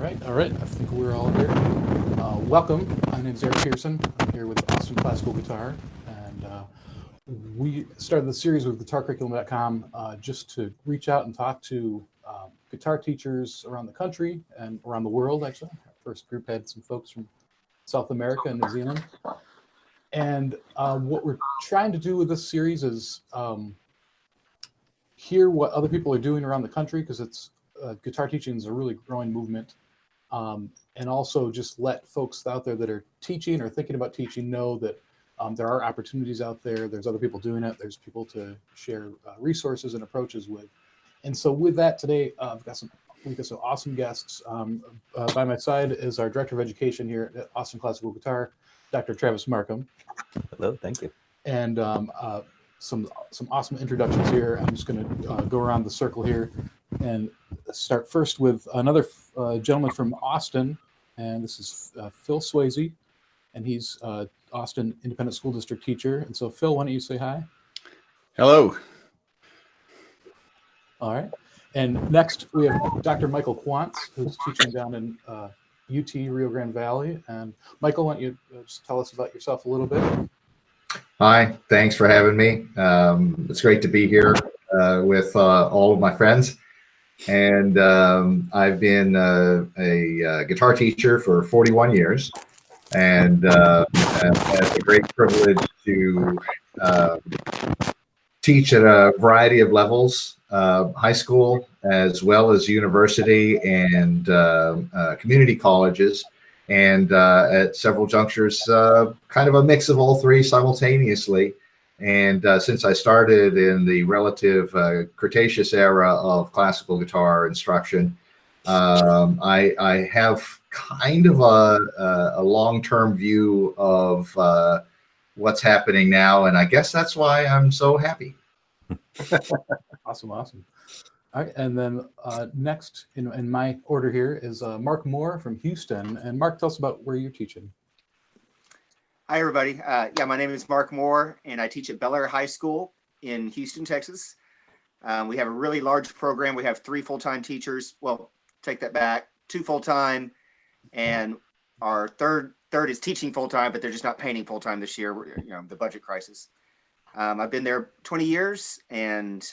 All right. I think we're all here. Welcome. My name is Eric Pearson. I'm here with Austin Classical Guitar, and we started the series with GuitarCurriculum.com just to reach out and talk to guitar teachers around the country and around the world. Actually, our first group had some folks from South America and New Zealand. And what we're trying to do with this series is hear what other people are doing around the country, because it's guitar teaching is a really growing movement, and also just let folks out there that are teaching or thinking about teaching know that there are opportunities out there. There's other people doing it. There's people to share resources and approaches with. And so with that today, we've got some awesome guests. By my side is our Director of Education here at Austin Classical Guitar, Dr. Travis Markham. Hello, thank you. And some awesome introductions here. I'm just going to go around the circle here and start first with another gentleman from Austin, and this is Phil Swasey, and he's Austin Independent School District teacher. And so, Phil, why don't you say hi? Hello. All right. And next we have Dr. Michael Quants, who's teaching down in UT Rio Grande Valley. And Michael, why don't you just tell us about yourself a little bit? Hi, thanks for having me. It's great to be here with all of my friends. And I've been a guitar teacher for 41 years, and I've had the great privilege to teach at a variety of levels, high school as well as university and community colleges, and at several junctures, kind of a mix of all three simultaneously. And since I started in the relative Cretaceous era of classical guitar instruction, I have kind of a long-term view of what's happening now, and I guess that's why I'm so happy. Awesome. All right, and then next in my order here is Mark Moore from Houston. And Mark, tell us about where you're teaching. Hi, everybody. Yeah, my name is Mark Moore, and I teach at Bel Air High School in Houston, Texas. We have a really large program. We have 3 full-time teachers. Well, take that back, 2 full-time, and our third is teaching full-time, but they're just not painting full-time this year. The budget crisis. I've been there 20 years, and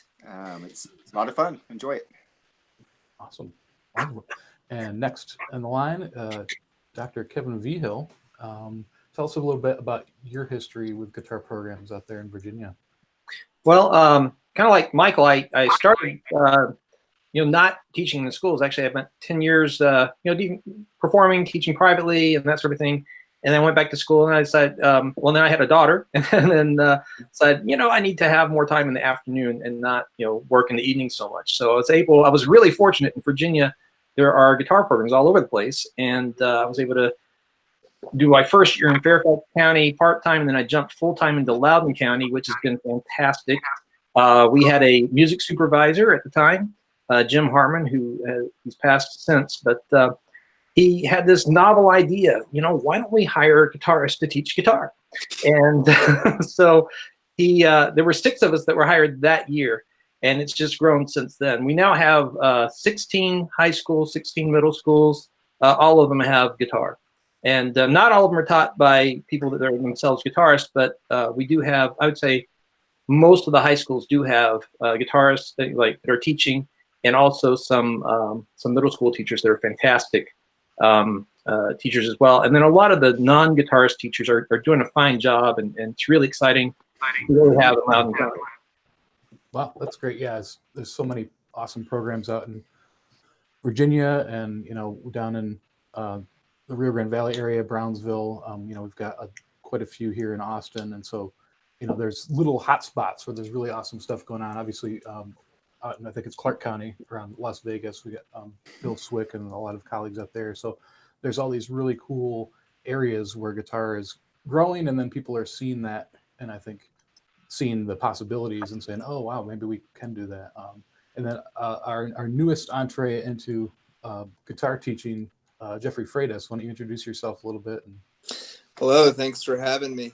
it's a lot of fun. Enjoy it. Awesome. And next on the line, Dr. Kevin Vigil. Tell us a little bit about your history with guitar programs out there in Virginia. Well, kind of like Michael, I started, not teaching in the schools. Actually, I spent 10 years, performing, teaching privately, and that sort of thing. And then I went back to school, and I decided, then I had a daughter, and then said, I need to have more time in the afternoon and not, work in the evening so much. So I was really fortunate in Virginia. There are guitar programs all over the place, and I was able to do my first year in Fairfax County part-time, and then I jumped full-time into Loudoun County, which has been fantastic. We had a music supervisor at the time, Jim Harmon, who's passed since, but he had this novel idea, why don't we hire a guitarist to teach guitar? And so there were 6 of us that were hired that year, and it's just grown since then. We now have 16 high schools, 16 middle schools. All of them have guitar. And not all of them are taught by people that are themselves guitarists, but we do have, I would say, most of the high schools do have guitarists that are teaching, and also some middle school teachers that are fantastic teachers as well. And then a lot of the non-guitarist teachers are doing a fine job, and it's really exciting to really have them out in County. Wow, that's great. Yeah, there's so many awesome programs out in Virginia, and down in the Rio Grande Valley area, Brownsville. We've got quite a few here in Austin, and so there's little hot spots where there's really awesome stuff going on. Obviously, I think it's Clark County around Las Vegas. We got Bill Swick and a lot of colleagues out there. So there's all these really cool areas where guitar is growing, and then people are seeing that, and I think seeing the possibilities and saying, "Oh wow, maybe we can do that." And then our newest entree into guitar teaching. Jeffrey Freitas, why don't you introduce yourself a little bit? Hello, thanks for having me.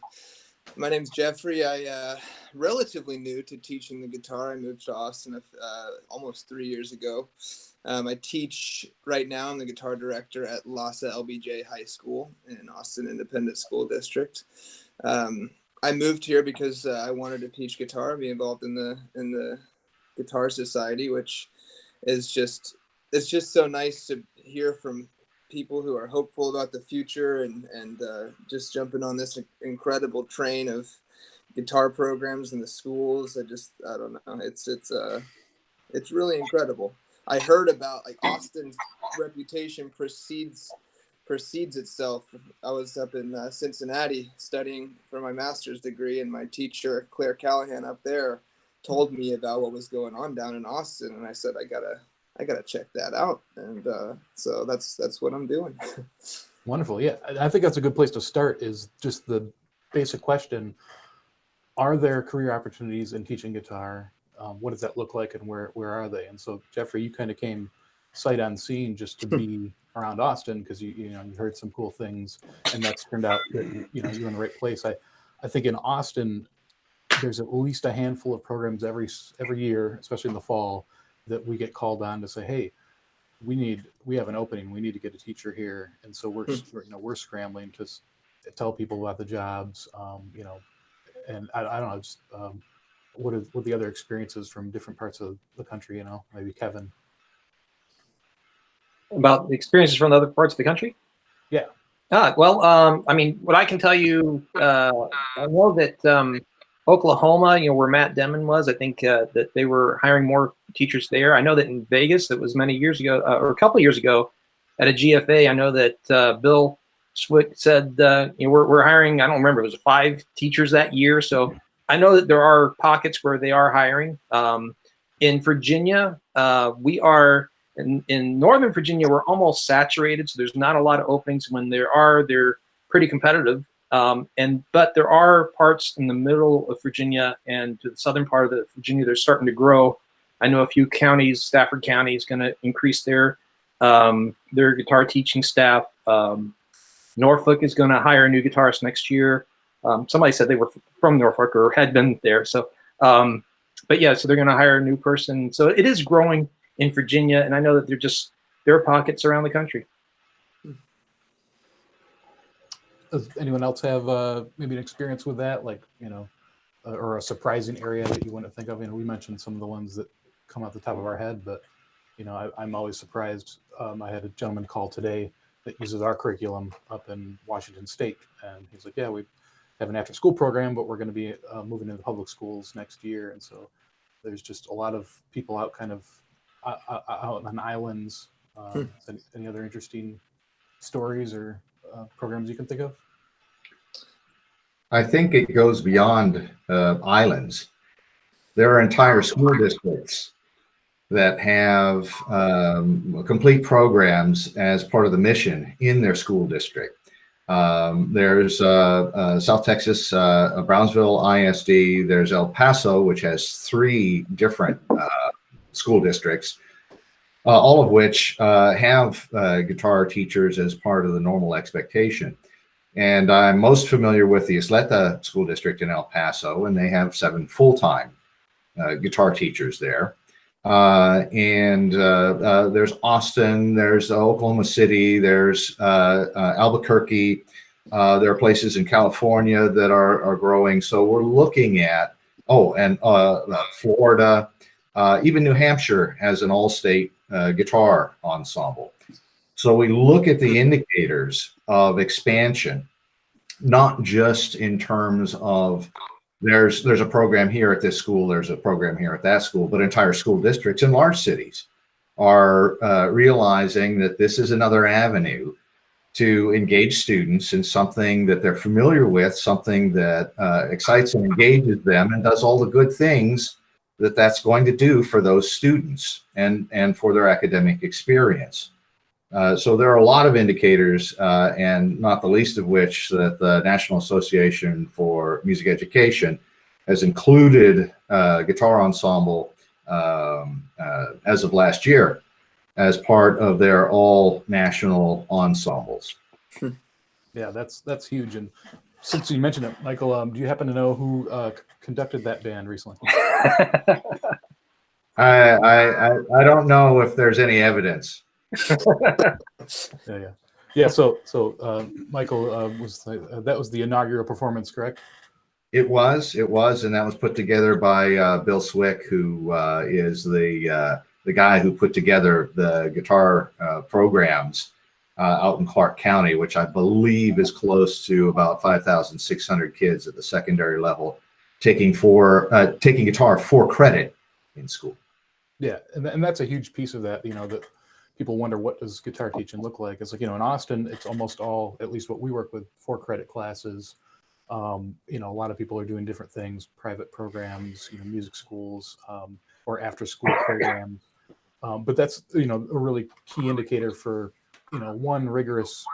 My name's Jeffrey. I relatively new to teaching the guitar. I moved to Austin almost 3 years ago. I teach right now. I'm the guitar director at Lhasa LBJ High School in Austin Independent School District. I moved here because I wanted to teach guitar, be involved in the Guitar Society, which is it's just so nice to hear from people who are hopeful about the future and just jumping on this incredible train of guitar programs in the schools. I don't know. It's really incredible. I heard about like Austin's reputation precedes itself. I was up in Cincinnati studying for my master's degree, and my teacher, Claire Callahan up there, told me about what was going on down in Austin. And I said, I gotta check that out. And so that's what I'm doing. Wonderful. Yeah, I think that's a good place to start, is just the basic question: are there career opportunities in teaching guitar? What does that look like, and where are they? And so, Jeffrey, you kind of came sight unseen just to be around Austin because you heard some cool things, and that's turned out that you're in the right place. I think in Austin, there's at least a handful of programs every year, especially in the fall, that we get called on to say, hey, we have an opening, we need to get a teacher here. And so we're scrambling to tell people about the jobs, and I don't know, just what are the other experiences from different parts of the country, maybe Kevin. About the experiences from the other parts of the country? Yeah. Well, I mean, what I can tell you, I know that Oklahoma, where Matt Demon was, I think that they were hiring more teachers there. I know that in Vegas, that was many years ago, or a couple of years ago, at a GFA, I know that Bill Swick said, we're hiring, I don't remember, it was 5 teachers that year. So I know that there are pockets where they are hiring. In Virginia, we are, in Northern Virginia, we're almost saturated. So there's not a lot of openings. When there are, they're pretty competitive. But there are parts in the middle of Virginia and to the southern part of Virginia, they're starting to grow. I know a few counties, Stafford County is going to increase their guitar teaching staff. Norfolk is going to hire a new guitarist next year. Somebody said they were from Norfolk or had been there. So, but yeah, so they're going to hire a new person. So it is growing in Virginia, and I know that there are pockets around the country. Does anyone else have maybe an experience with that, like, or a surprising area that you wouldn't think of? We mentioned some of the ones that come off the top of our head, but I'm always surprised. I had a gentleman call today that uses our curriculum up in Washington State, and he's like, yeah, we have an after school program, but we're going to be moving into public schools next year. And so there's just a lot of people out kind of out on islands. Any other interesting stories or programs you can think of? I think it goes beyond islands. There are entire school districts that have complete programs as part of the mission in their school district. There's South Texas, Brownsville ISD. There's El Paso, which has 3 different school districts, all of which have guitar teachers as part of the normal expectation. And I'm most familiar with the Isleta School District in El Paso, and they have 7 full-time guitar teachers there. And there's Austin, there's Oklahoma City, there's Albuquerque. There are places in California that are growing. So we're looking at, Florida, even New Hampshire has an all-state guitar ensemble. So we look at the indicators of expansion, not just in terms of there's a program here at this school, there's a program here at that school, but entire school districts in large cities are realizing that this is another avenue to engage students in something that they're familiar with, something that excites and engages them and does all the good things that that's going to do for those students and for their academic experience. So there are a lot of indicators, and not the least of which that the National Association for Music Education has included guitar ensemble as of last year as part of their all national ensembles. Yeah, that's huge. And Since you mentioned it, Michael, do you happen to know who conducted that band recently? I don't know if there's any evidence. Yeah. So Michael that was the inaugural performance, correct? It was, and that was put together by Bill Swick, who is the guy who put together the guitar programs out in Clark County, which I believe is close to about 5,600 kids at the secondary level taking guitar for credit in school. Yeah, and that's a huge piece of that. That people wonder, what does guitar teaching look like? It's like, in Austin, it's almost all, at least what we work with, for credit classes. A lot of people are doing different things, private programs, music schools, or after school programs. But that's, a really key indicator for, one, rigorous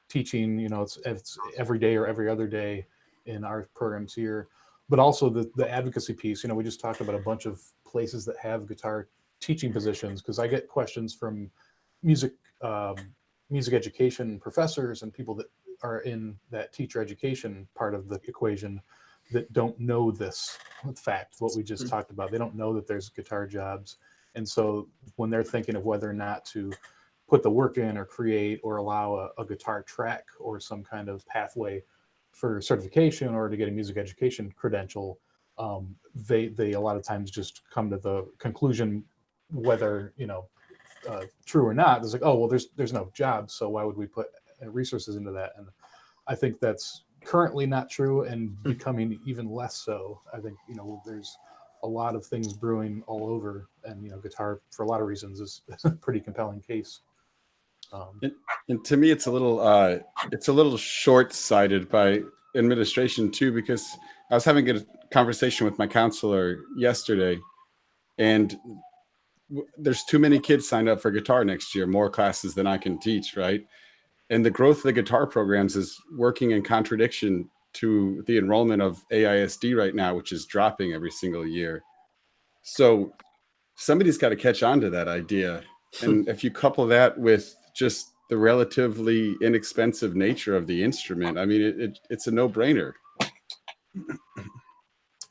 teaching, it's every day or every other day in our programs here, but also the advocacy piece. We just talked about a bunch of places that have guitar teaching positions, because I get questions from music education professors and people that are in that teacher education part of the equation that don't know this fact, what we just talked about. They don't know that there's guitar jobs. And so when they're thinking of whether or not to put the work in or create or allow a guitar track or some kind of pathway for certification or to get a music education credential, they a lot of times just come to the conclusion, whether true or not, it's like, oh well, there's no jobs, so why would we put resources into that? And I think that's currently not true and becoming even less so. I think there's a lot of things brewing all over, and guitar, for a lot of reasons, is a pretty compelling case. And to me, it's a little short-sighted by administration too, because I was having a conversation with my counselor yesterday, and there's too many kids signed up for guitar next year, more classes than I can teach, right? And the growth of the guitar programs is working in contradiction to the enrollment of AISD right now, which is dropping every single year. So somebody's got to catch on to that idea. And if you couple that with just the relatively inexpensive nature of the instrument, I mean, it's a no-brainer.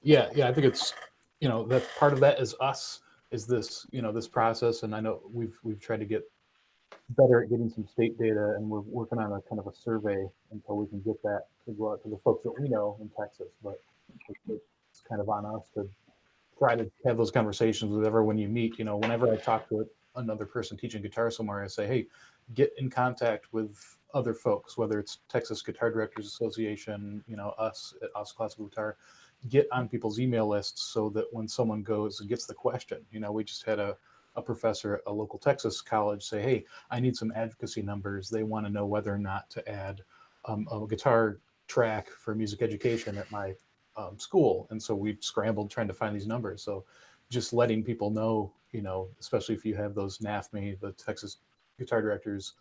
Yeah, I think it's, that part of that is us, is this, this process. And I know we've tried to get better at getting some state data, and we're working on a kind of a survey until we can get that to go out to the folks that we know in Texas. But it's kind of on us to try to have those conversations with everyone you meet. Whenever I talk to another person teaching guitar somewhere, I say, hey, get in contact with other folks, whether it's Texas Guitar Directors Association, us at Us Classical Guitar, get on people's email lists so that when someone goes and gets the question, we just had a professor at a local Texas college say, hey, I need some advocacy numbers. They want to know whether or not to add a guitar track for music education at my school. And so we scrambled trying to find these numbers. So just letting people know, especially if you have those NAFME, the Texas Guitar Directors,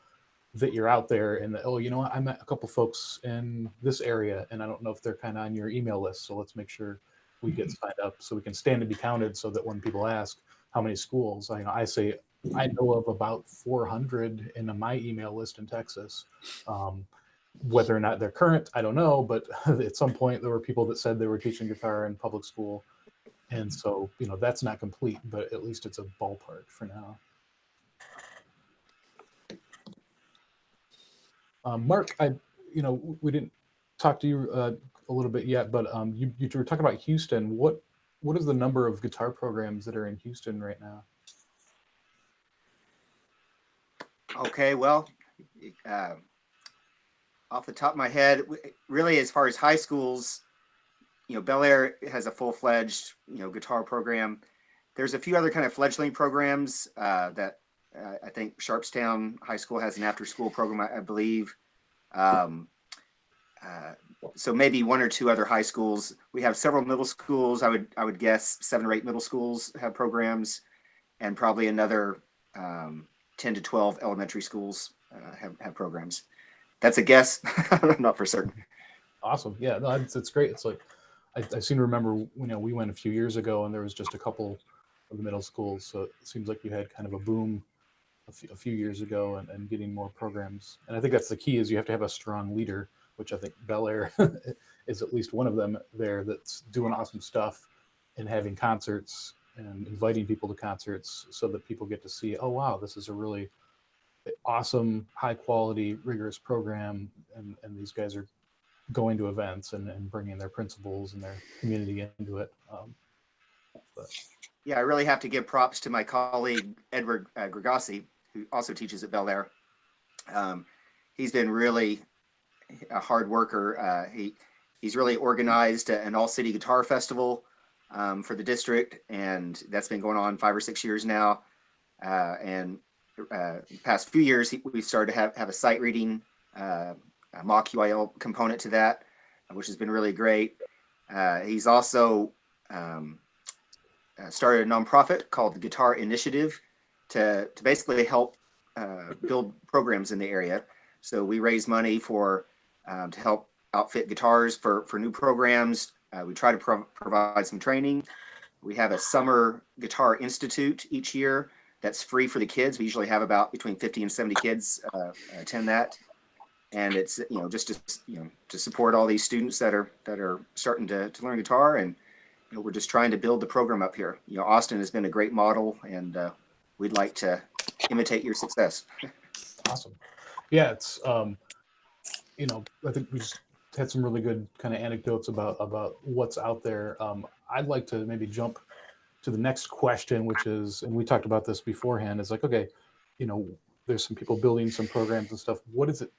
that you're out there, and I met a couple folks in this area, and I don't know if they're kind of on your email list. So let's make sure we get signed up so we can stand to be counted, so that when people ask how many schools, I say I know of about 400 in my email list in Texas. Whether or not they're current, I don't know, but at some point there were people that said they were teaching guitar in public school. And so, that's not complete, but at least it's a ballpark for now. Mark, we didn't talk to you a little bit yet, but you were talking about Houston. What is the number of guitar programs that are in Houston right now? Okay, well, off the top of my head, really, as far as high schools, Bel Air has a full-fledged, guitar program. There's a few other kind of fledgling programs that I think Sharpstown High School has an after-school program, I believe. So maybe one or two other high schools. We have several middle schools. I would guess 7 or 8 middle schools have programs, and probably another 10 to 12 elementary schools have programs. That's a guess. I'm not for certain. Awesome. Yeah, no, it's great. It's like I seem to remember, we went a few years ago, and there was just a couple of the middle schools. So it seems like you had kind of a boom a few years ago, and getting more programs. And I think that's the key, is you have to have a strong leader which I think Bel Air is at least one of them there that's doing awesome stuff and having concerts and inviting people to concerts so that people get to see, oh, wow, this is a really awesome, high quality, rigorous program. And these guys are going to events and bringing their principals and their community into it. Yeah, I really have to give props to my colleague, Edward Regazzi, who also teaches at Bel Air. He's been really a hard worker. He's really organized an all-city guitar festival for the district, and that's been going on 5 or 6 years now. And the past few years, we started to have a sight reading, a mock UIL component to that, which has been really great. He's also started a nonprofit called the Guitar Initiative to basically help build programs in the area. So we raise money for to help outfit guitars for new programs. We try to provide some training. We have a summer guitar institute each year that's free for the kids. We usually have about between 50 and 70 kids attend that. And it's, just to support all these students that are starting to learn guitar. And we're just trying to build the program up here. Austin has been a great model, and we'd like to imitate your success. Awesome. Yeah, it's I think we just had some really good kind of anecdotes about what's out there. I'd like to maybe jump to the next question, which is, and we talked about this beforehand, is like, okay, there's some people building some programs and stuff. What does it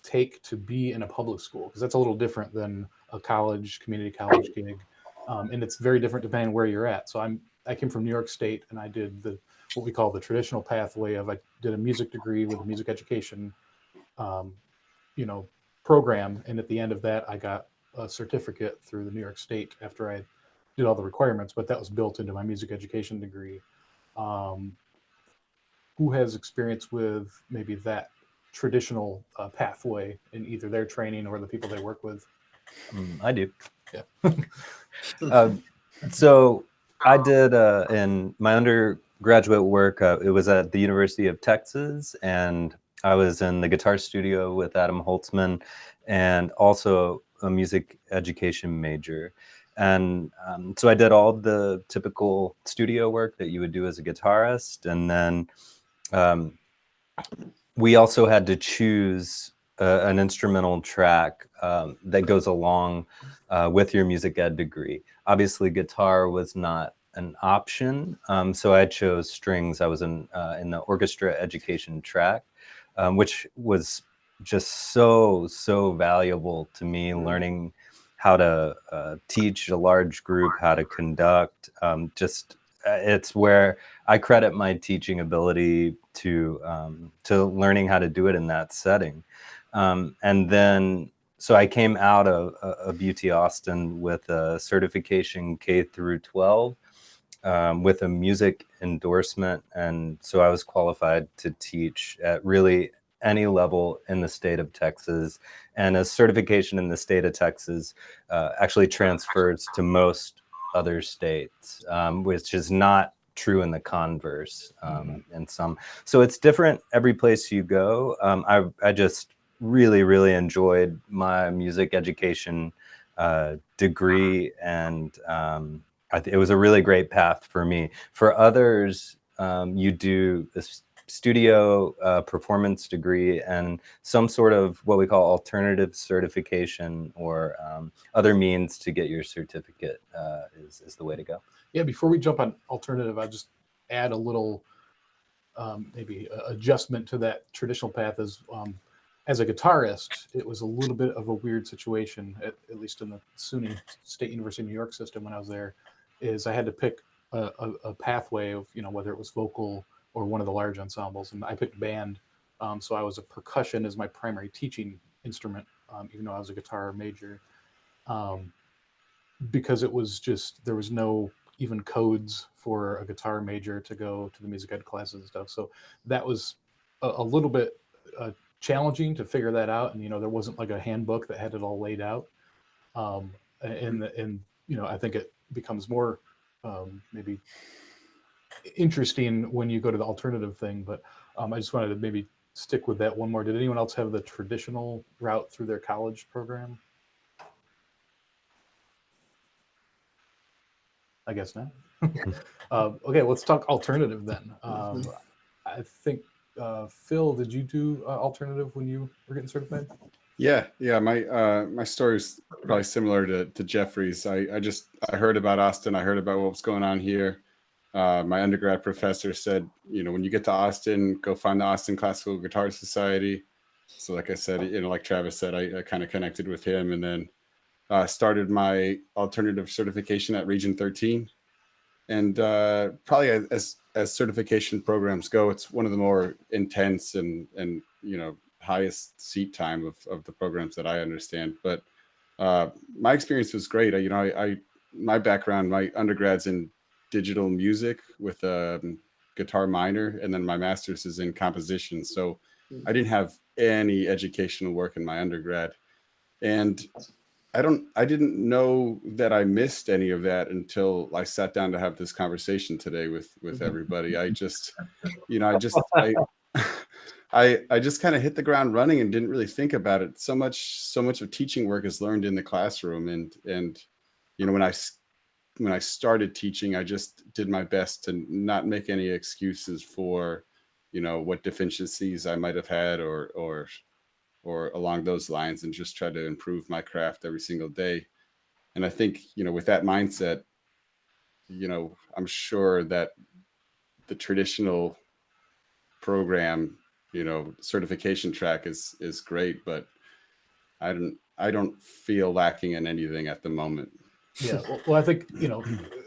take to be in a public school? Because that's a little different than a community college gig. And it's very different depending on where you're at. So I came from New York State, and I did what we call the traditional pathway of, I did a music degree with a music education, program. And at the end of that, I got a certificate through the New York State after I did all the requirements, but that was built into my music education degree. Who has experience with maybe that traditional pathway in either their training or the people they work with? I do. Yeah. So I did in my undergraduate work, it was at the University of Texas, and I was in the guitar studio with Adam Holtzman, and also a music education major. And so I did all the typical studio work that you would do as a guitarist. And then we also had to choose an instrumental track that goes along with your music ed degree. Obviously, guitar was not an option, so I chose strings. I was in the orchestra education track, which was just so valuable to me, learning how to teach a large group, how to conduct. It's where I credit my teaching ability to learning how to do it in that setting. And then, so I came out of UT Austin with a certification K through 12 with a music endorsement. And so I was qualified to teach at really any level in the state of Texas. And a certification in the state of Texas actually transfers to most other states, which is not true in the converse in some. So it's different every place you go. I just really enjoyed my music education degree, and it was a really great path for me. For others, you do a studio performance degree and some sort of what we call alternative certification, or other means to get your certificate is the way to go. Yeah, before we jump on alternative, I'll just add a little maybe adjustment to that traditional path. As a guitarist, it was a little bit of a weird situation, at least in the SUNY State University of New York system when I was there, is I had to pick a pathway of, whether it was vocal or one of the large ensembles, and I picked band. So I was a percussion as my primary teaching instrument, even though I was a guitar major, because it was just, there was no even codes for a guitar major to go to the music ed classes and stuff. So that was a little bit challenging to figure that out. And, there wasn't like a handbook that had it all laid out. And I think it becomes more maybe interesting when you go to the alternative thing. But I just wanted to maybe stick with that one more. Did anyone else have the traditional route through their college program? I guess not. Okay, let's talk alternative then. I think, Phil, did you do alternative when you were getting certified? Yeah. My story is probably similar to Jeffrey's. I heard about Austin. I heard about what was going on here. My undergrad professor said, when you get to Austin, go find the Austin Classical Guitar Society. So like I said, like Travis said, I kind of connected with him, and then started my alternative certification at Region 13. And probably as certification programs go, it's one of the more intense and highest seat time of the programs that I understand. But my experience was great. My background, my undergrad's in digital music with a guitar minor, and then my master's is in composition. So I didn't have any educational work in my undergrad, and I didn't know that I missed any of that until I sat down to have this conversation today with everybody. I just kind of hit the ground running and didn't really think about it. So much of teaching work is learned in the classroom, and when I started teaching, I just did my best to not make any excuses for what deficiencies I might have had or along those lines, and just try to improve my craft every single day. And I think, with that mindset, I'm sure that the traditional program, certification track is great, but I don't feel lacking in anything at the moment. Yeah, well, I think,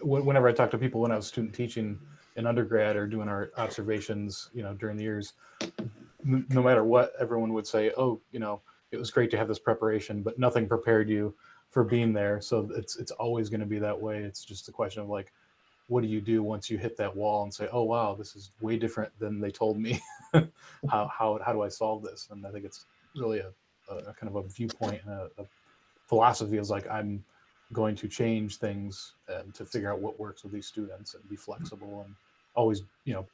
whenever I talk to people when I was student teaching in undergrad or doing our observations, during the years, no matter what, everyone would say, oh, it was great to have this preparation, but nothing prepared you for being there. So it's always going to be that way. It's just a question of like, what do you do once you hit that wall and say, oh, wow, this is way different than they told me. how do I solve this? And I think it's really a kind of a viewpoint and a philosophy is like, I'm going to change things and to figure out what works with these students and be flexible and always,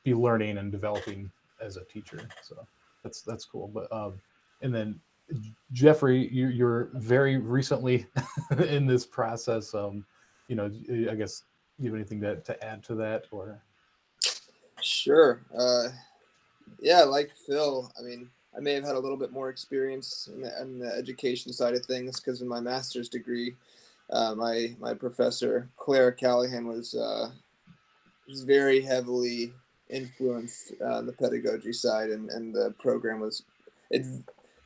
be learning and developing as a teacher. So that's cool. But and then Jeffrey, you're very recently in this process. I guess you have anything to add to that, or? Sure. Yeah, like Phil, I may have had a little bit more experience in the education side of things because in my master's degree, my professor Claire Callahan was very heavily influenced on the pedagogy side, and the program it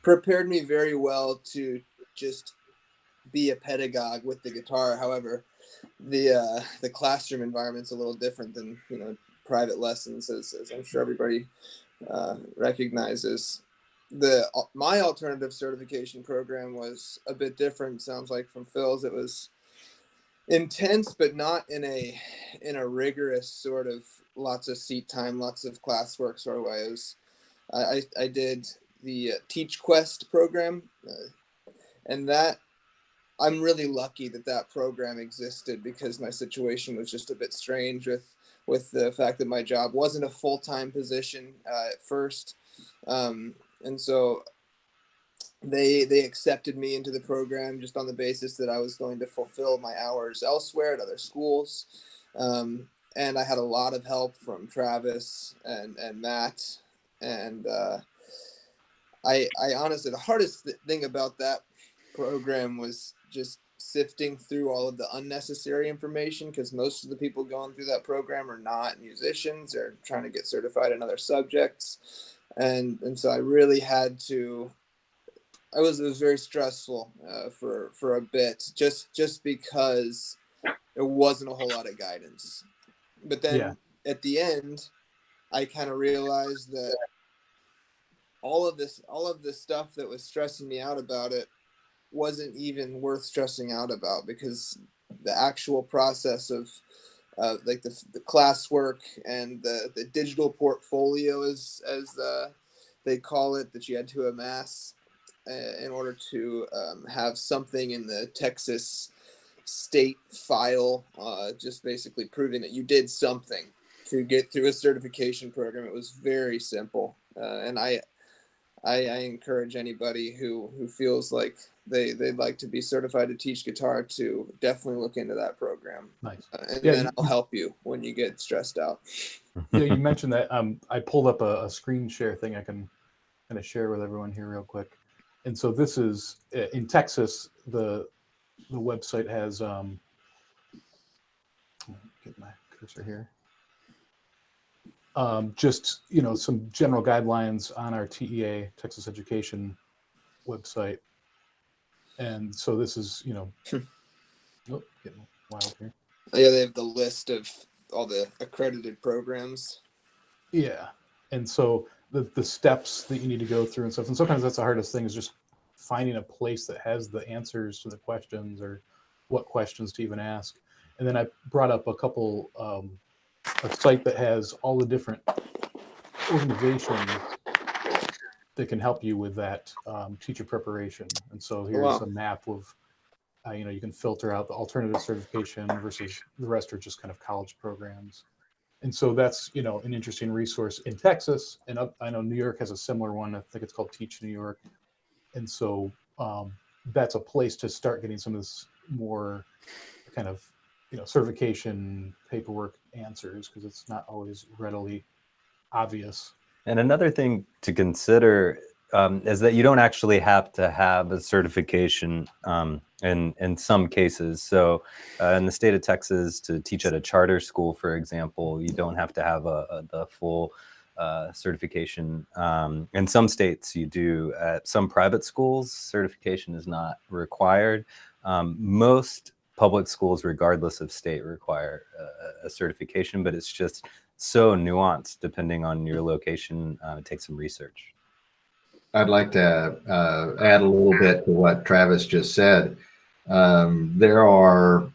prepared me very well to just be a pedagogue with the guitar. However, the classroom environment's a little different than private lessons, as I'm sure everybody recognizes. My alternative certification program was a bit different. Sounds like from Phil's, it was intense, but not in a rigorous sort of lots of seat time, lots of classwork sort of way. I did the Teach Quest program, and that I'm really lucky that program existed because my situation was just a bit strange with the fact that my job wasn't a full-time position at first. And so they accepted me into the program just on the basis that I was going to fulfill my hours elsewhere at other schools. And I had a lot of help from Travis and Matt. And I honestly, the hardest thing about that program was just sifting through all of the unnecessary information, because most of the people going through that program are not musicians. They're trying to get certified in other subjects. And so I really had to, it was very stressful for a bit, just because there wasn't a whole lot of guidance. But then at the end, I kind of realized that all of this stuff that was stressing me out about it wasn't even worth stressing out about, because the actual process of like the classwork and the digital portfolio as they call it, that you had to amass in order to have something in the Texas state file, just basically proving that you did something to get through a certification program. It was very simple, and I encourage anybody who feels like they'd like to be certified to teach guitar to definitely look into that program. Nice. And Yeah, then I'll help you when you get stressed out. Yeah, you mentioned that. I pulled up a screen share thing I can kind of share with everyone here real quick. And so this is in Texas. The website has get my cursor here. Just some general guidelines on our TEA, Texas Education website. And so this is oh, getting wild here. Yeah, they have the list of all the accredited programs. Yeah, and so the steps that you need to go through and stuff. And sometimes that's the hardest thing, is just finding a place that has the answers to the questions, or what questions to even ask. And then I brought up a couple, a site that has all the different organizations that can help you with that teacher preparation. And so here's a map of, you can filter out the alternative certification versus the rest are just kind of college programs. And so that's, an interesting resource in Texas. And I know New York has a similar one. I think it's called Teach New York. And so that's a place to start getting some of this more kind of, certification paperwork answers, because it's not always readily obvious. And another thing to consider is that you don't actually have to have a certification in some cases. So in the state of Texas, to teach at a charter school, for example, you don't have to have the full certification. In some states you do. At some private schools, certification is not required. Most public schools, regardless of state, require a certification, but it's just so nuanced depending on your location. It takes some research. I'd like to add a little bit to what Travis just said. There are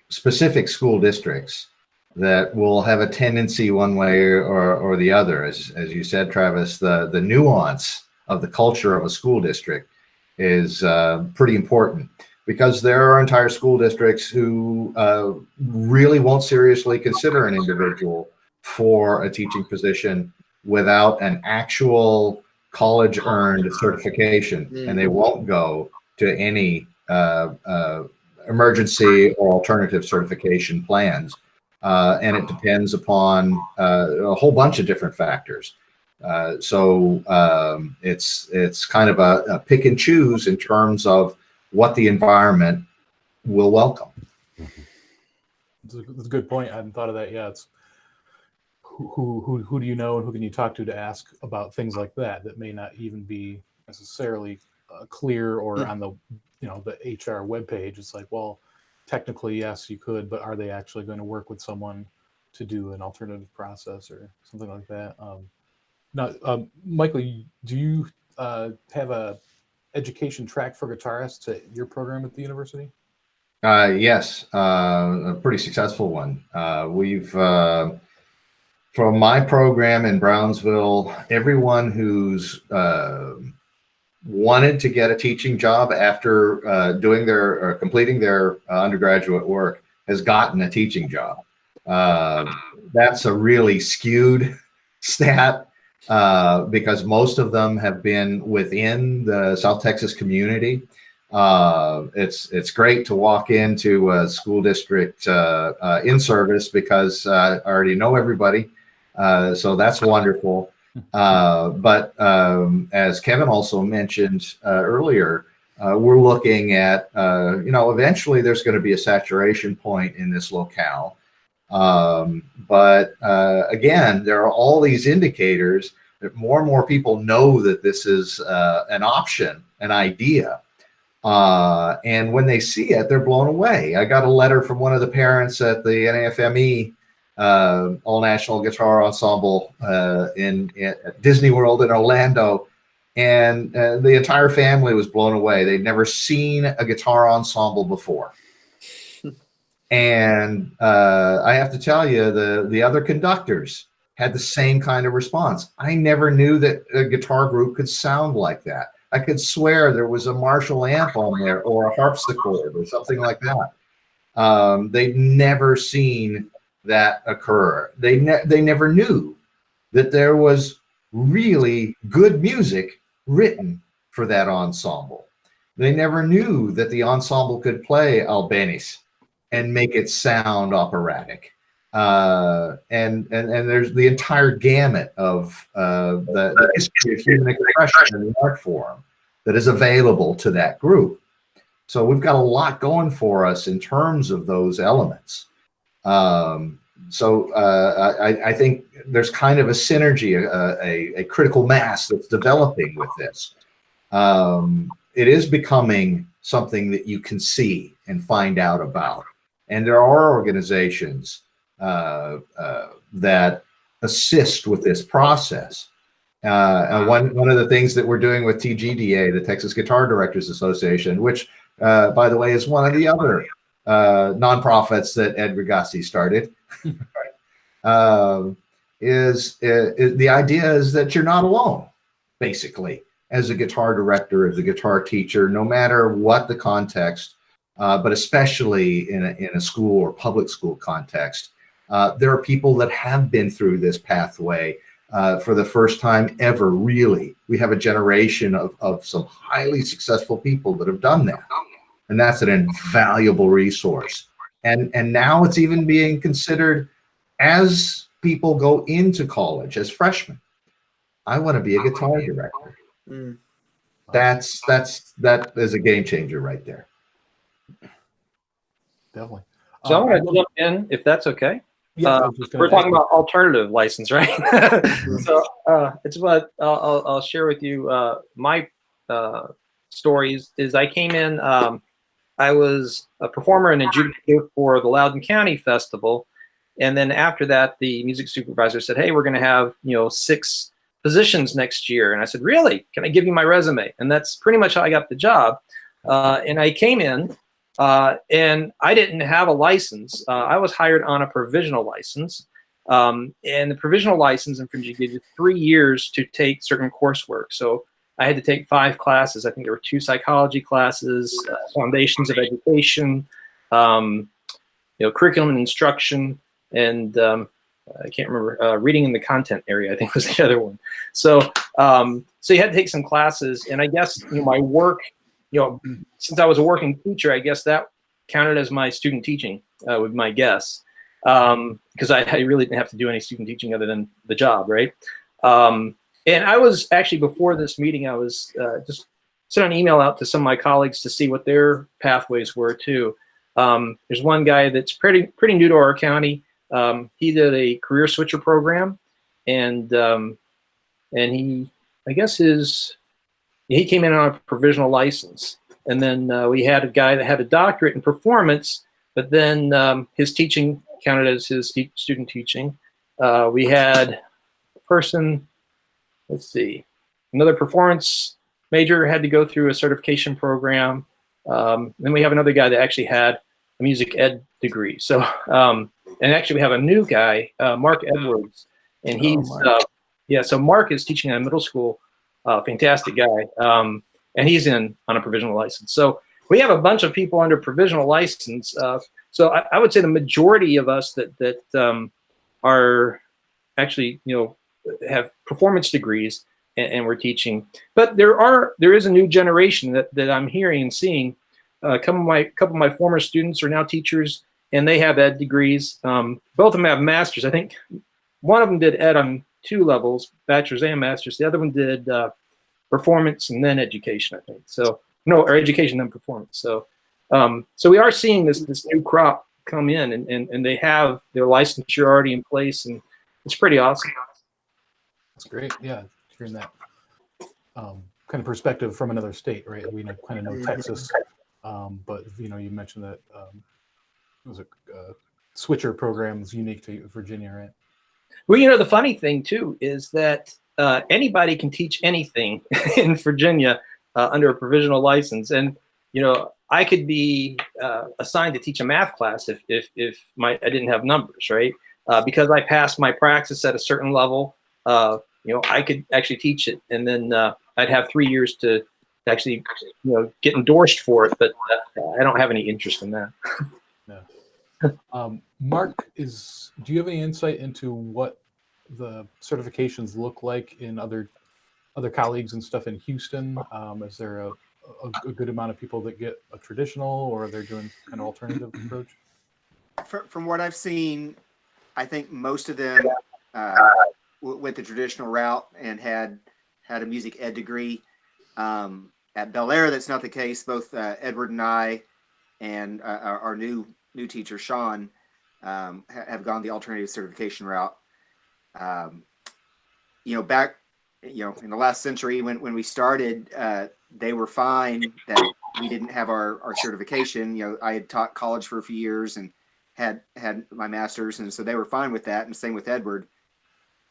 specific school districts that will have a tendency one way or the other. As you said, Travis, the nuance of the culture of a school district is pretty important, because there are entire school districts who really won't seriously consider an individual for a teaching position without an actual college-earned certification, and they won't go to any emergency or alternative certification plans. And it depends upon a whole bunch of different factors. So it's kind of a pick and choose in terms of what the environment will welcome. That's a good point. I hadn't thought of that. Yeah, it's who do you know and who can you talk to ask about things like that may not even be necessarily clear or on the the HR webpage. It's like, well, technically yes, you could, but are they actually going to work with someone to do an alternative process or something like that? Michael, do you have a education track for guitarists at your program at the university? Yes, a pretty successful one. We've from my program in Brownsville, everyone who's wanted to get a teaching job after doing their completing their undergraduate work has gotten a teaching job. That's a really skewed stat, because most of them have been within the South Texas community. It's great to walk into a school district in service, because I already know everybody. So that's wonderful. But as Kevin also mentioned earlier, we're looking at, eventually there's going to be a saturation point in this locale. But again, there are all these indicators that more and more people know that this is an option, an idea. And when they see it, they're blown away. I got a letter from one of the parents at the NAFME All National Guitar Ensemble in Disney World in Orlando, and the entire family was blown away. They'd never seen a guitar ensemble before. And I have to tell you, the other conductors had the same kind of response. I never knew that a guitar group could sound like that. I could swear there was a Marshall amp on there or a harpsichord or something like that. They'd never seen that occur. They never knew that there was really good music written for that ensemble. They never knew that the ensemble could play Albéniz and make it sound operatic. And there's the entire gamut of the history of human expression in the art form that is available to that group. So we've got a lot going for us in terms of those elements. I think there's kind of a synergy, a critical mass that's developing with this. It is becoming something that you can see and find out about. And there are organizations that assist with this process. One of the things that we're doing with TGDA, the Texas Guitar Directors Association, which, by the way, is one of the other nonprofits that Ed Regazzi started, is the idea is that you're not alone, basically, as a guitar director, as a guitar teacher, no matter what the context, but especially in a school or public school context. There are people that have been through this pathway for the first time ever, really. We have a generation of some highly successful people that have done that. And that's an invaluable resource. And now it's even being considered as people go into college as freshmen. I want to be a guitar director. That is a game changer right there. Definitely. So I'm going to jump in, if that's okay. Yeah, we're talking about alternative license, right? So it's what I'll share with you. My stories is I came in. I was a performer and adjudicator for the Loudoun County Festival, and then after that, the music supervisor said, "Hey, we're going to have 6 positions next year." And I said, "Really? Can I give you my resume?" And that's pretty much how I got the job. And I came in. And I didn't have a license. I was hired on a provisional license. And the provisional license in Virginia gives you 3 years to take certain coursework. So I had to take 5 classes. I think there were 2 psychology classes, foundations of education, curriculum and instruction, and I can't remember, reading in the content area, I think was the other one. So so you had to take some classes, and I guess my work, since I was a working teacher, I guess that counted as my student teaching, would be my guess, because I really didn't have to do any student teaching other than the job, right? And I was actually, before this meeting, I was just sent an email out to some of my colleagues to see what their pathways were too. There's one guy that's pretty new to our county. He did a career switcher program, and he, I guess he came in on a provisional license. And then we had a guy that had a doctorate in performance, but then his teaching counted as his student teaching. We had a person, let's see, another performance major had to go through a certification program. Then we have another guy that actually had a music ed degree. So, and actually we have a new guy, Mark Edwards, and he's, so Mark is teaching at a middle school. Fantastic guy, and he's in on a provisional license. So we have a bunch of people under provisional license. So I would say the majority of us that are actually have performance degrees and we're teaching. But there is a new generation that I'm hearing and seeing. A couple of my former students are now teachers, and they have ed degrees. Both of them have masters. I think one of them did ed on 2 levels, bachelor's and master's. The other one did performance and then education, I think. So or education then performance. So so we are seeing this new crop come in, and they have their licensure already in place, and it's pretty awesome. That's great. Yeah, hearing that kind of perspective from another state, right? We kind of know Texas, but you mentioned that it was a switcher program is unique to Virginia, right? Well, the funny thing too is that anybody can teach anything in Virginia under a provisional license, and I could be assigned to teach a math class if I didn't have numbers, right? Because I passed my praxis at a certain level, I could actually teach it, and then I'd have 3 years to actually get endorsed for it, but I don't have any interest in that. Yeah. Mark, do you have any insight into what the certifications look like in other other colleagues and stuff in Houston? Is there a good amount of people that get a traditional, or they're doing kind of alternative approach? From what I've seen, I think most of them went the traditional route and had a music ed degree. At Bel Air, that's not the case. Both Edward and I and our new teacher, Sean, have gone the alternative certification route. Back, in the last century when we started, they were fine that we didn't have our certification. I had taught college for a few years and had my master's, and so they were fine with that, and same with Edward.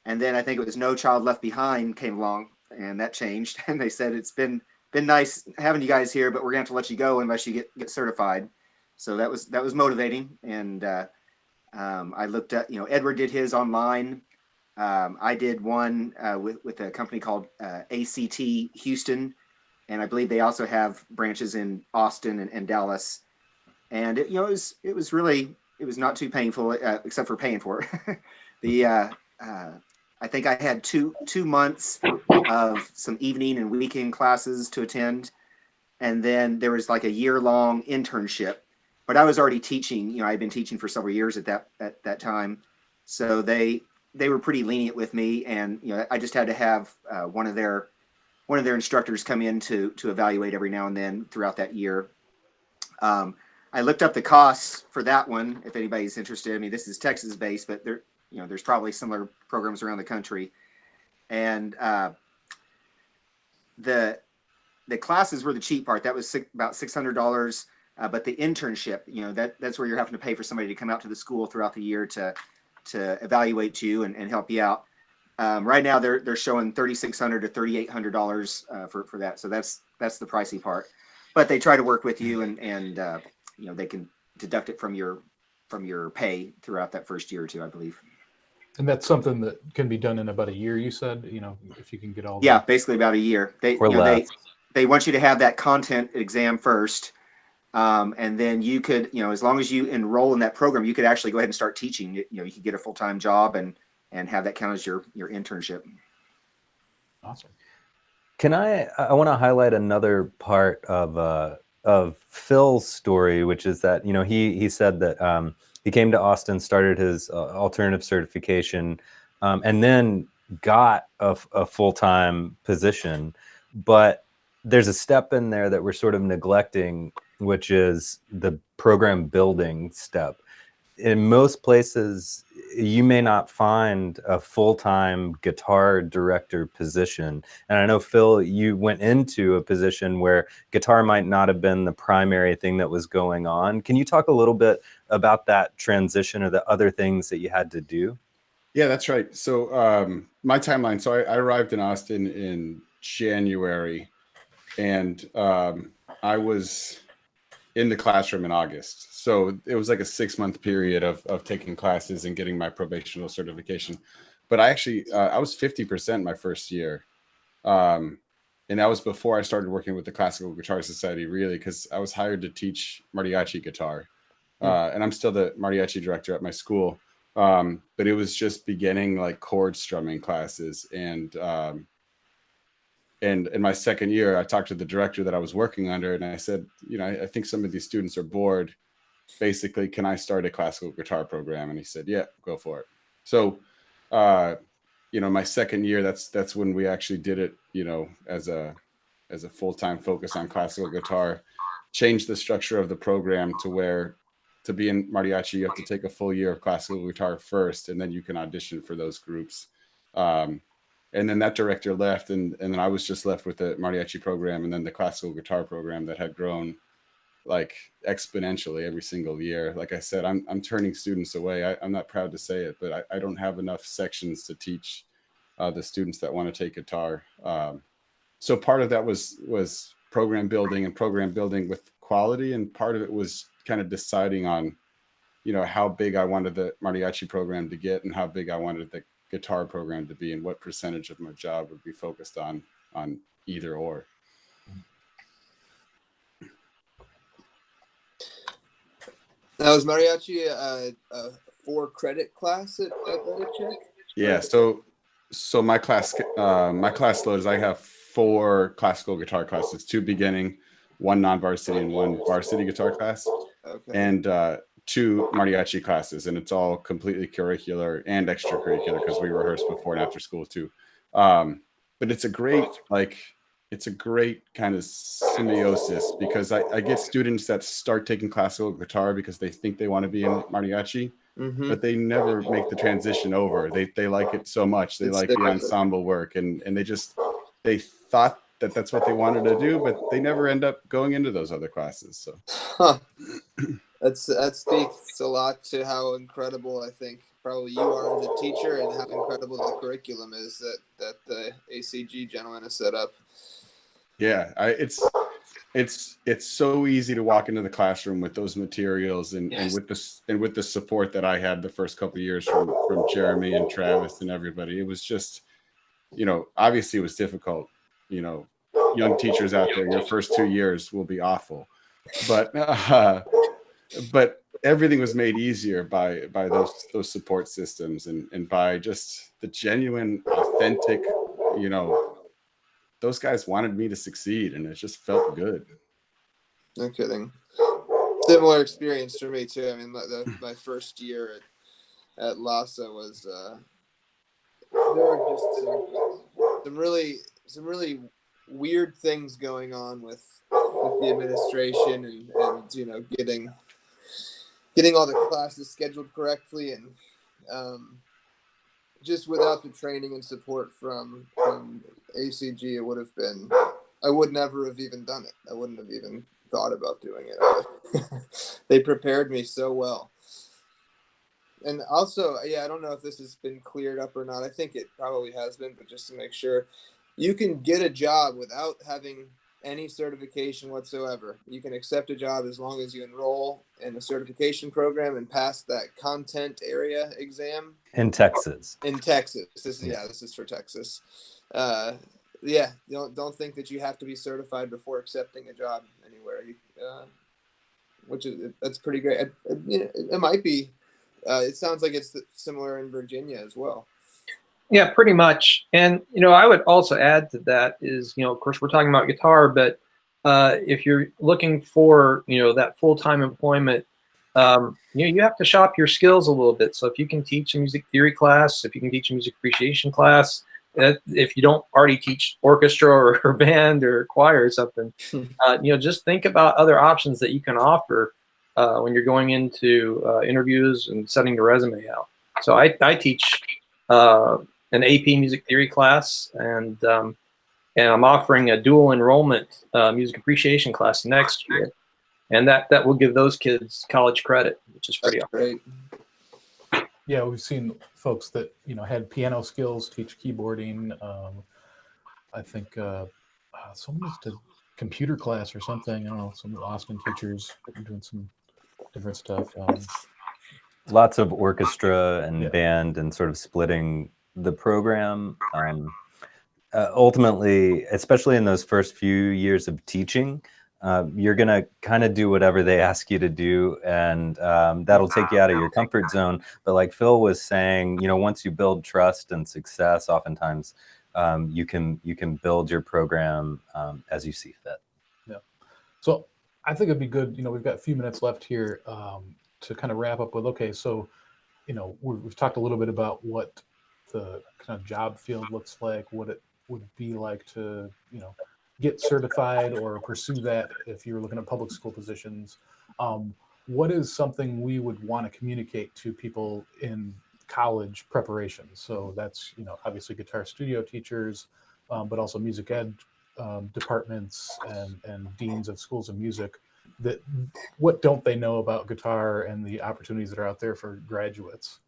And then I think it was No Child Left Behind came along, and that changed, and they said, it's been nice having you guys here, but we're gonna have to let you go unless you get certified. So that was motivating. And I looked at, Edward did his online. I did one with a company called ACT Houston, and I believe they also have branches in Austin and Dallas. And it was not too painful, except for paying for it. I think I had two months of some evening and weekend classes to attend, and then there was like a year-long internship. But I was already teaching. I'd been teaching for several years at that time, so they were pretty lenient with me, and I just had to have one of their instructors come in to evaluate every now and then throughout that year. I looked up the costs for that one, if anybody's interested. I mean, this is Texas based, but there's probably similar programs around the country. And the classes were the cheap part. That was about $600. But the internship, that's where you're having to pay for somebody to come out to the school throughout the year to evaluate you and help you out. Right now they're showing $3,600 to $3,800 for that. So that's the pricey part. But they try to work with you, and they can deduct it from your pay throughout that first year or two, I believe. And that's something that can be done in about a year, you said, if you can get all Yeah, basically about a year. They want you to have that content exam first. And then you could, as long as you enroll in that program, you could actually go ahead and start teaching. You could get a full-time job and have that count as your internship. Awesome. I want to highlight another part of Phil's story, which is that, he said that he came to Austin, started his alternative certification, and then got a full-time position. But there's a step in there that we're sort of neglecting, which is the program building step. In most places, you may not find a full-time guitar director position. And I know, Phil, you went into a position where guitar might not have been the primary thing that was going on. Can you talk a little bit about that transition or the other things that you had to do? Yeah, that's right. So my timeline, so I arrived in Austin in January, and I was in the classroom in August. So it was like a 6-month period of taking classes and getting my probational certification. But I actually, I was 50% my first year. And that was before I started working with the Classical Guitar Society, really, because I was hired to teach mariachi guitar. And I'm still the mariachi director at my school. But it was just beginning like chord strumming classes. And in my second year, I talked to the director that I was working under, and I said, I think some of these students are bored. Basically, can I start a classical guitar program? And he said, yeah, go for it. So, my second year, that's when we actually did it, as a full-time focus on classical guitar, changed the structure of the program to where to be in mariachi, you have to take a full year of classical guitar first, and then you can audition for those groups. And then that director left, and then I was just left with the mariachi program and then the classical guitar program that had grown like exponentially every single year. Like I said, I'm turning students away. I'm not proud to say it, but I don't have enough sections to teach the students that want to take guitar. So part of that was program building with quality, and part of it was kind of deciding on, how big I wanted the mariachi program to get and how big I wanted the guitar program to be, and what percentage of my job would be focused on either or. Now, is mariachi a 4-credit class at Check? Yeah, so So my class load is I have 4 classical guitar classes, 2 beginning, 1 non-varsity, and 1 varsity guitar class, Okay. and 2 mariachi classes, and it's all completely curricular and extracurricular because we rehearse before and after school too. But it's a great kind of symbiosis because I get students that start taking classical guitar because they think they want to be in mariachi, Mm-hmm. but they never make the transition over. They like it so much. They like the ensemble work, and they thought that that's what they wanted to do, but they never end up going into those other classes. So Huh. That speaks a lot to how incredible I think probably you are as a teacher and how incredible the curriculum is that the ACG gentleman has set up. yeah, it's so easy to walk into the classroom with those materials and with the support that I had the first couple of years from Jeremy and Travis and everybody. It was just, obviously it was difficult. Young teachers out there, your first 2 years will be awful, but everything was made easier by those support systems and by just the genuine, authentic, those guys wanted me to succeed, and it just felt good. No kidding. Similar experience for me too. I mean, my first year at LASA was there were just some really weird things going on with the administration and getting all the classes scheduled correctly, and just without the training and support from ACG, I would never have even done it. I wouldn't have even thought about doing it. They prepared me so well. And also, I don't know if this has been cleared up or not. I think it probably has been, but just to make sure, you can get a job without having any certification whatsoever. You can accept a job as long as you enroll in a certification program and pass that content area exam. In Texas. This is for Texas. Don't think that you have to be certified before accepting a job anywhere. That's pretty great. It might be. It sounds like it's similar in Virginia as well. Yeah, pretty much. And, I would also add to that is, of course, we're talking about guitar, but if you're looking for, that full-time employment, you have to shop your skills a little bit. So if you can teach a music theory class, if you can teach a music appreciation class, if you don't already teach orchestra or band or choir or something, just think about other options that you can offer when you're going into interviews and setting the resume out. So I teach an AP music theory class, and I'm offering a dual enrollment music appreciation class next year, and that will give those kids college credit, which is pretty awesome. Great. Yeah, we've seen folks that had piano skills teach keyboarding. I think someone used to computer class or something. I don't know. Some Austin teachers are doing some different stuff. Lots of orchestra and band and sort of splitting the program. Ultimately, especially in those first few years of teaching, you're going to kind of do whatever they ask you to do, and that'll take you out of your comfort zone. But like Phil was saying, once you build trust and success, oftentimes you can build your program as you see fit. Yeah. So I think it'd be good, we've got a few minutes left here to kind of wrap up with, okay, so, we've talked a little bit about what the kind of job field looks like, what it would be like to, get certified or pursue that if you're looking at public school positions. What is something we would want to communicate to people in college preparation? So that's, obviously guitar studio teachers, but also music ed departments and deans of schools of music. That what don't they know about guitar and the opportunities that are out there for graduates?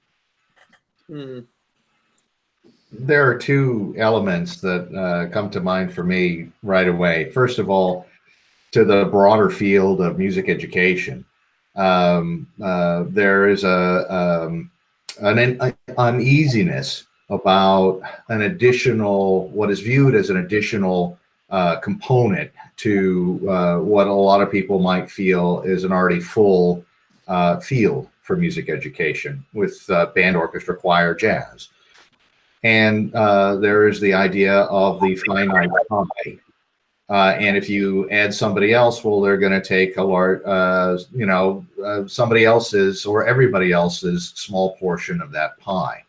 There are two elements that come to mind for me right away. First of all, to the broader field of music education, there is an uneasiness about what is viewed as an additional component to what a lot of people might feel is an already full field for music education with band, orchestra, choir, jazz. And there is the idea of the finite pie. And if you add somebody else, well, they're going to take a large, somebody else's or everybody else's small portion of that pie.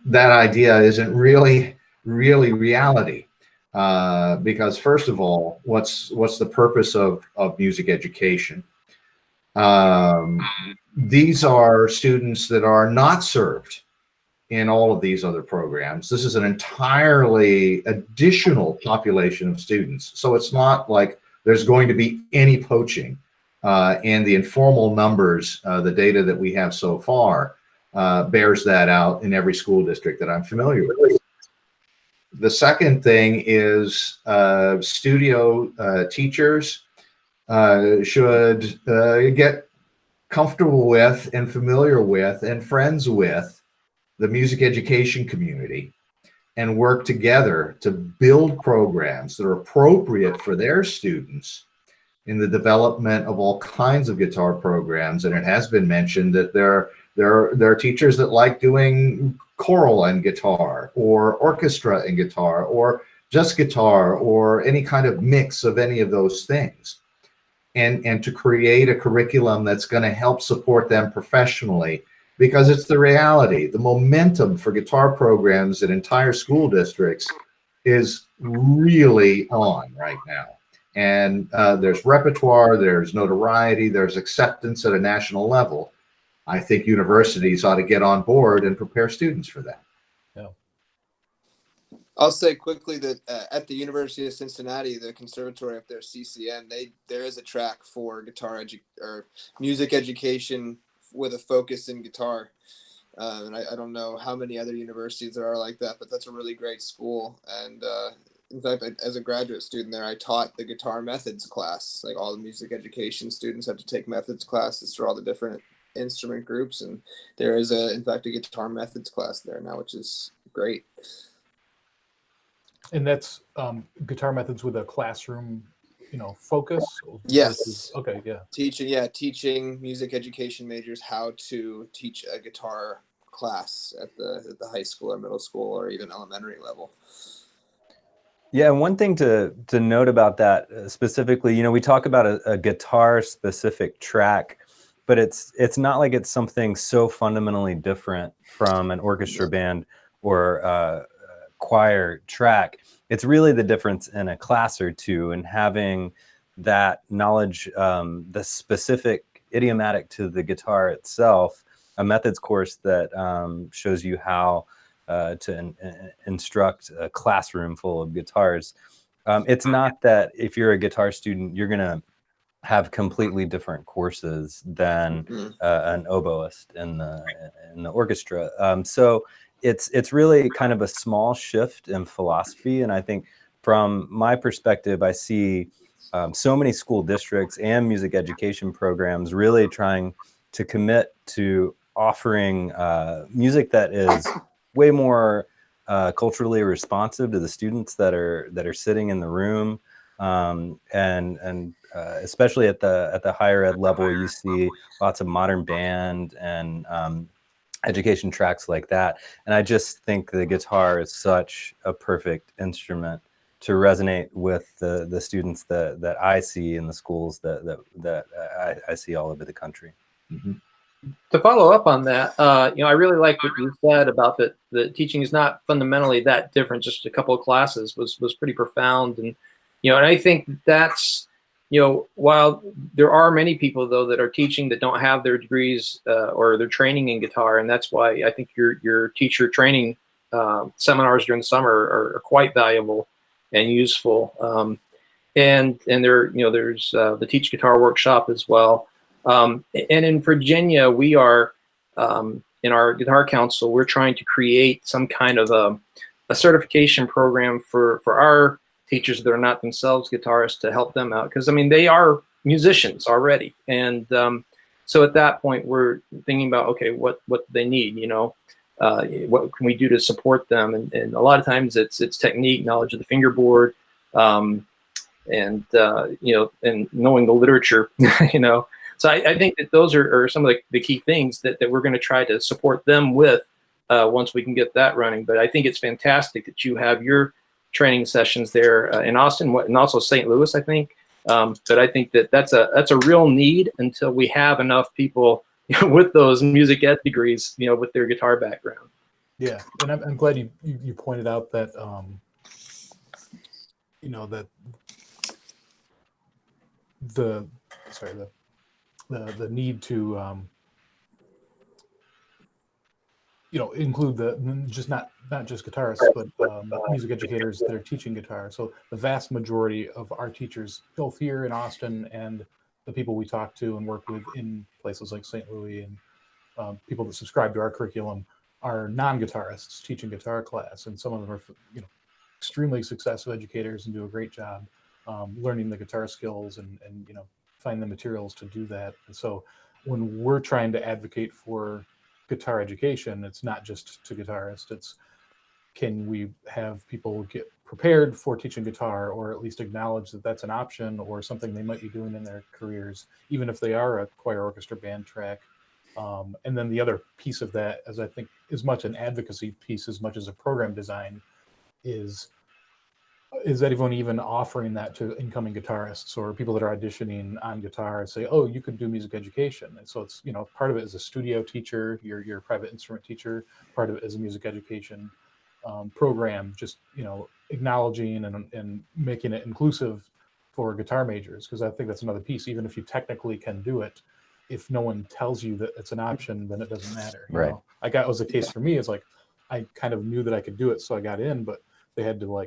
That idea isn't really reality. Because first of all, what's the purpose of music education? These are students that are not served in all of these other programs. This is an entirely additional population of students. So it's not like there's going to be any poaching. And the informal numbers, the data that we have so far, bears that out in every school district that I'm familiar with. The second thing is studio teachers should get comfortable with and familiar with and friends with the music education community and work together to build programs that are appropriate for their students in the development of all kinds of guitar programs. And it has been mentioned that there are teachers that like doing choral and guitar, or orchestra and guitar, or just guitar, or any kind of mix of any of those things. And to create a curriculum that's going to help support them professionally, because it's the reality. The momentum for guitar programs in entire school districts is really on right now. And there's repertoire, there's notoriety, there's acceptance at a national level. I think universities ought to get on board and prepare students for that. Yeah. I'll say quickly that at the University of Cincinnati, the conservatory up there, CCN, there is a track for or music education with a focus in guitar. And I don't know how many other universities there are like that, but that's a really great school. And in fact, as a graduate student there, I taught the guitar methods class. Like, all the music education students have to take methods classes for all the different instrument groups. And there is in fact, a guitar methods class there now, which is great. And that's guitar methods with a classroom, focus? Yes. Okay, yeah. Teaching music education majors how to teach a guitar class at the high school or middle school or even elementary level. Yeah, and one thing to note about that specifically, we talk about a guitar specific track, but it's not like it's something so fundamentally different from an orchestra band or choir track. It's really the difference in a class or two, and having that knowledge, the specific idiomatic to the guitar itself, a methods course that shows you how to instruct a classroom full of guitars. It's not that if you're a guitar student, you're going to have completely different courses than an oboist in the orchestra. So it's really kind of a small shift in philosophy. And I think from my perspective, I see so many school districts and music education programs really trying to commit to offering music that is way more culturally responsive to the students that are sitting in the room, and especially at the higher ed level, you see lots of modern band and education tracks like that. And I just think the guitar is such a perfect instrument to resonate with the students that I see in the schools that I see all over the country. Mm-hmm. To follow up on that, I really like what you said about that the teaching is not fundamentally that different. Just a couple of classes was pretty profound, and and I think that's while there are many people though that are teaching that don't have their degrees or their training in guitar, and that's why I think your teacher training seminars during the summer are quite valuable and useful. And there there's the Teach Guitar Workshop as well. And in Virginia, we are, in our Guitar Council, we're trying to create some kind of a certification program for our teachers that are not themselves guitarists to help them out. Because, they are musicians already. And so at that point, we're thinking about, okay, what do they need, what can we do to support them? And a lot of times it's technique, knowledge of the fingerboard, and knowing the literature, So I think that those are some of the key things that we're going to try to support them with once we can get that running. But I think it's fantastic that you have your training sessions there in Austin and also St. Louis, I think. But I think that that's a real need until we have enough people with those music ed degrees, with their guitar background. Yeah, and I'm glad you pointed out that that the need to include not just guitarists, but music educators that are teaching guitar. So the vast majority of our teachers, both here in Austin and the people we talk to and work with in places like St. Louis and people that subscribe to our curriculum, are non-guitarists teaching guitar class, and some of them are extremely successful educators and do a great job learning the guitar skills and find the materials to do that. And so when we're trying to advocate for guitar education, it's not just to guitarists, it's can we have people get prepared for teaching guitar, or at least acknowledge that that's an option or something they might be doing in their careers, even if they are a choir, orchestra, band track. And then the other piece of that, as I think as much an advocacy piece as much as a program design, is anyone even offering that to incoming guitarists or people that are auditioning on guitar and say, oh, you could do music education. And so it's, part of it is a studio teacher, your private instrument teacher, part of it is a music education program, just, acknowledging and making it inclusive for guitar majors. Because I think that's another piece. Even if you technically can do it, if no one tells you that it's an option, then it doesn't matter. Right. It was the case for me. It's like, I kind of knew that I could do it, so I got in, but they had to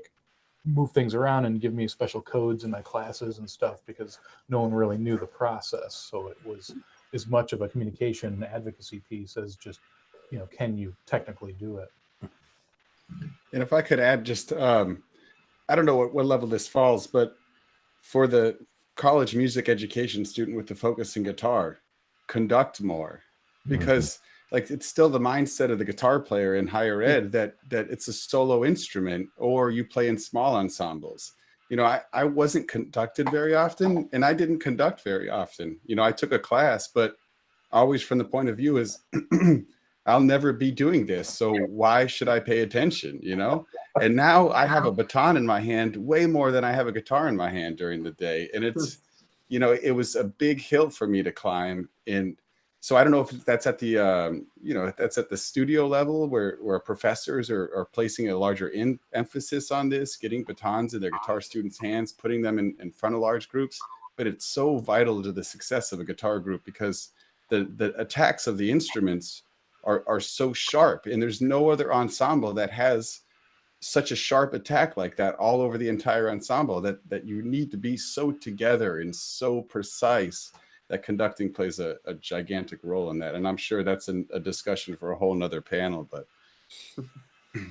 move things around and give me special codes in my classes and stuff because no one really knew the process. So it was as much of a communication and advocacy piece as just, can you technically do it? And if I could add just, I don't know what level this falls, but for the college music education student with the focus in guitar, conduct more, because it's still the mindset of the guitar player in higher ed that it's a solo instrument, or you play in small ensembles. I wasn't conducted very often, and I didn't conduct very often. I took a class, but always from the point of view is I'll never be doing this, so why should I pay attention? And now I have a baton in my hand way more than I have a guitar in my hand during the day, and it's it was a big hill for me to climb. And so I don't know if that's at the that's at the studio level where professors are placing a larger emphasis on this, getting batons in their guitar students' hands, putting them in front of large groups. But it's so vital to the success of a guitar group because the attacks of the instruments are so sharp, and there's no other ensemble that has such a sharp attack like that all over the entire ensemble, that you need to be so together and so precise, that conducting plays a gigantic role in that. And I'm sure that's a discussion for a whole nother panel, but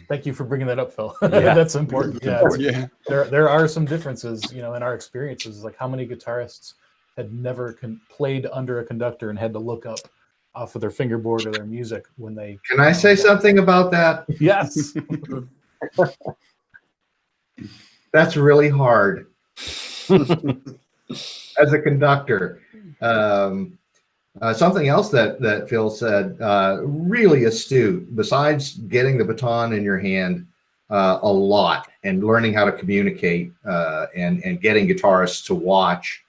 thank you for bringing that up, Phil. Yeah. That's important. Yeah. There are some differences, in our experiences, like how many guitarists had never played under a conductor and had to look up off of their fingerboard or their music when they. Can I say something about that? Yes. That's really hard as a conductor. Something else that Phil said, really astute, besides getting the baton in your hand a lot and learning how to communicate and getting guitarists to watch,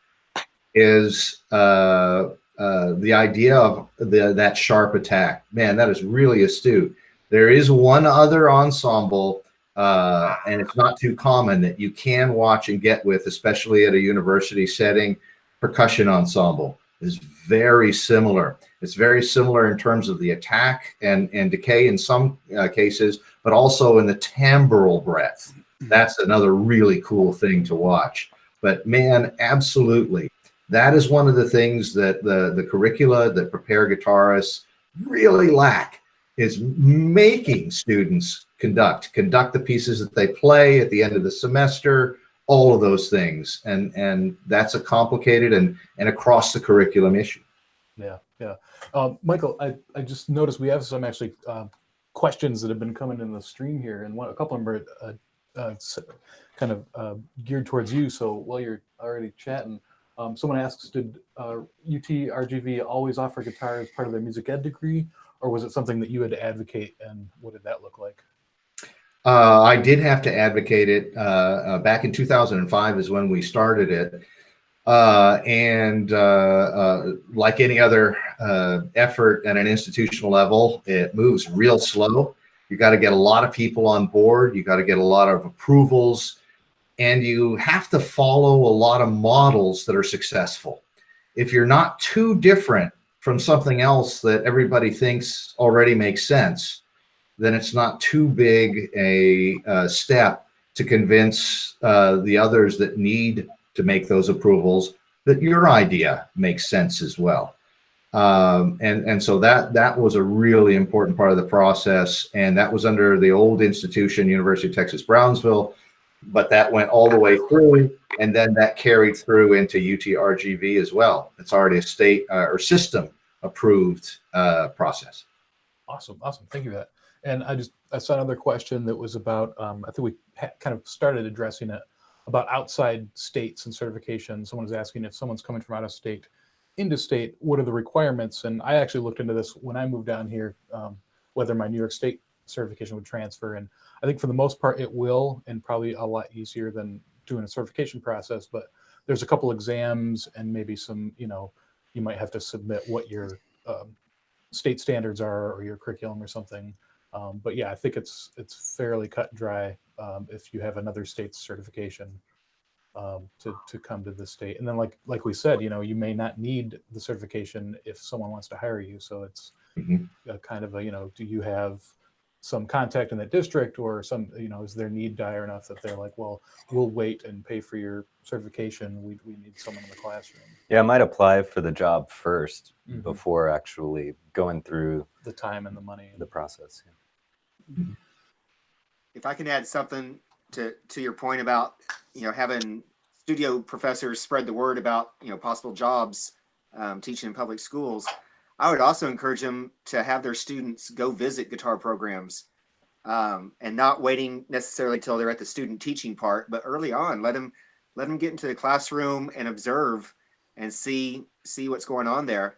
is the idea of that sharp attack. Man, that is really astute. There is one other ensemble, and it's not too common, that you can watch and get with, especially at a university setting. Percussion ensemble is very similar. It's very similar in terms of the attack and decay in some cases, but also in the timbral breadth. That's another really cool thing to watch. But man, absolutely. That is one of the things that the curricula that prepare guitarists really lack, is making students conduct the pieces that they play at the end of the semester, all of those things. And that's a complicated and across the curriculum issue. Yeah. Michael, I just noticed we have some actually questions that have been coming in the stream here, and a couple of them are kind of geared towards you. So while you're already chatting, Someone asks, did UT-RGV always offer guitar as part of their music ed degree, or was it something that you had to advocate, and what did that look like? I did have to advocate it. Back in 2005 is when we started it. Like any other effort at an institutional level, it moves real slow. You got to get a lot of people on board. You got to get a lot of approvals, and you have to follow a lot of models that are successful. If you're not too different from something else that everybody thinks already makes sense, then it's not too big a step to convince the others that need to make those approvals that your idea makes sense as well. And so that was a really important part of the process. And that was under the old institution, University of Texas, Brownsville, but that went all the way through. And then that carried through into UT-RGV as well. It's already a state or system approved process. Awesome. Thank you for that. And I saw another question that was about, I think we kind of started addressing it, about outside states and certification. Someone was asking if someone's coming from out of state into state, what are the requirements? And I actually looked into this when I moved down here, whether my New York State certification would transfer. And I think for the most part it will, and probably a lot easier than doing a certification process. But there's a couple exams and maybe some, you might have to submit what your state standards are or your curriculum or something. But yeah, I think it's fairly cut and dry if you have another state's certification to come to the state. And then like we said, you may not need the certification if someone wants to hire you. So it's a kind of do you have some contact in that district, or some, is their need dire enough that they're like, well, we'll wait and pay for your certification. We need someone in the classroom. Yeah, I might apply for the job first before actually going through the time and the money, the process. If I can add something to your point about, having studio professors spread the word about, possible jobs teaching in public schools, I would also encourage them to have their students go visit guitar programs, and not waiting necessarily till they're at the student teaching part, but early on, let them get into the classroom and observe and see what's going on there.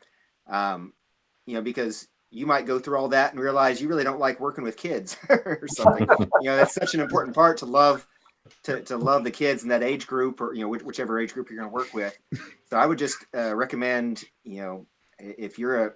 Because you might go through all that and realize you really don't like working with kids or something. That's such an important part to love the kids in that age group, or whichever age group you're going to work with. So I would just recommend, if you're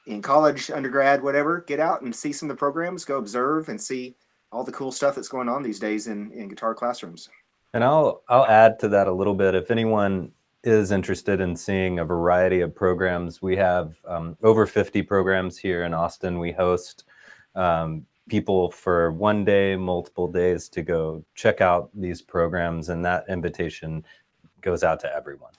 in college, undergrad, whatever, get out and see some of the programs, go observe and see all the cool stuff that's going on these days in guitar classrooms. And I'll add to that a little bit. If anyone is interested in seeing a variety of programs, we have over 50 programs here in Austin. We host people for one day, multiple days to go check out these programs, and that invitation goes out to everyone.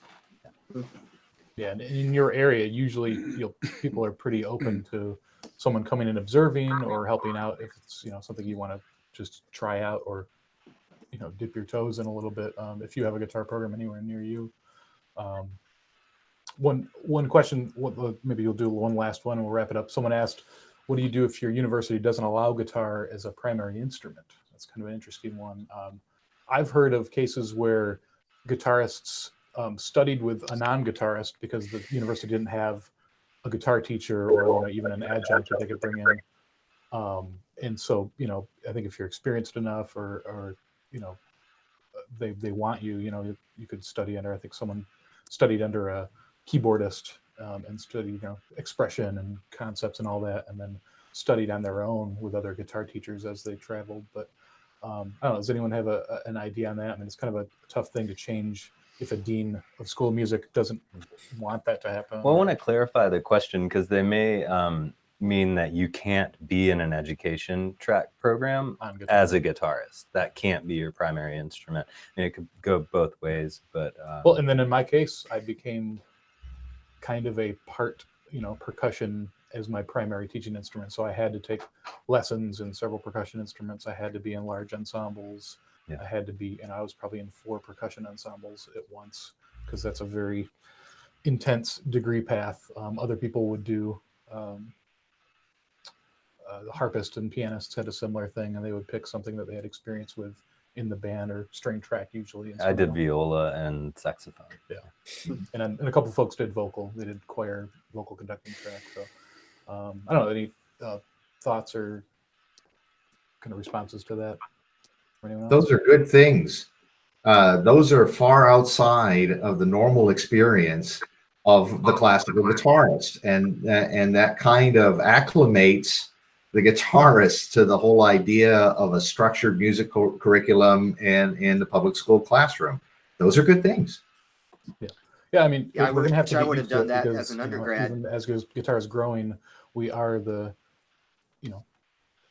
Yeah, and in your area, usually people are pretty open to someone coming and observing or helping out if it's something you want to just try out, or dip your toes in a little bit. If you have a guitar program anywhere near you. One question, maybe you'll do one last one and we'll wrap it up. Someone asked, what do you do if your university doesn't allow guitar as a primary instrument? That's kind of an interesting one. I've heard of cases where guitarists studied with a non-guitarist because the university didn't have a guitar teacher or even an adjunct that they could bring in. And so, I think if you're experienced enough or they want you, you could study under, I think someone studied under a keyboardist and studied, expression and concepts and all that, and then studied on their own with other guitar teachers as they traveled. But I don't know, does anyone have an idea on that? I mean, it's kind of a tough thing to change if a dean of school of music doesn't want that to happen. Well, I want to clarify the question, because they may mean that you can't be in an education track program as a guitarist. That can't be your primary instrument. I mean, it could go both ways, but well, and then in my case, I became kind of a part, percussion as my primary teaching instrument. So I had to take lessons in several percussion instruments. I had to be in large ensembles. Yeah. I had to be, and I was probably in 4 percussion ensembles at once, because that's a very intense degree path. Other people would do, the harpist and pianists had a similar thing, and they would pick something that they had experience with in the band or string track usually. I did instrumental. viola and saxophone. And a couple folks did vocal. They did choir, vocal conducting track. So I don't know, any thoughts or kind of responses to that from anyone else? Those are good things. Those are far outside of the normal experience of the classical guitarist, and that kind of acclimates the guitarist to the whole idea of a structured musical curriculum and in the public school classroom. Those are good things. Yeah, I mean, Yeah, we're going to have to I get would used have to it done that because, as an you know, undergrad. even as guitar is growing, we are the, you know,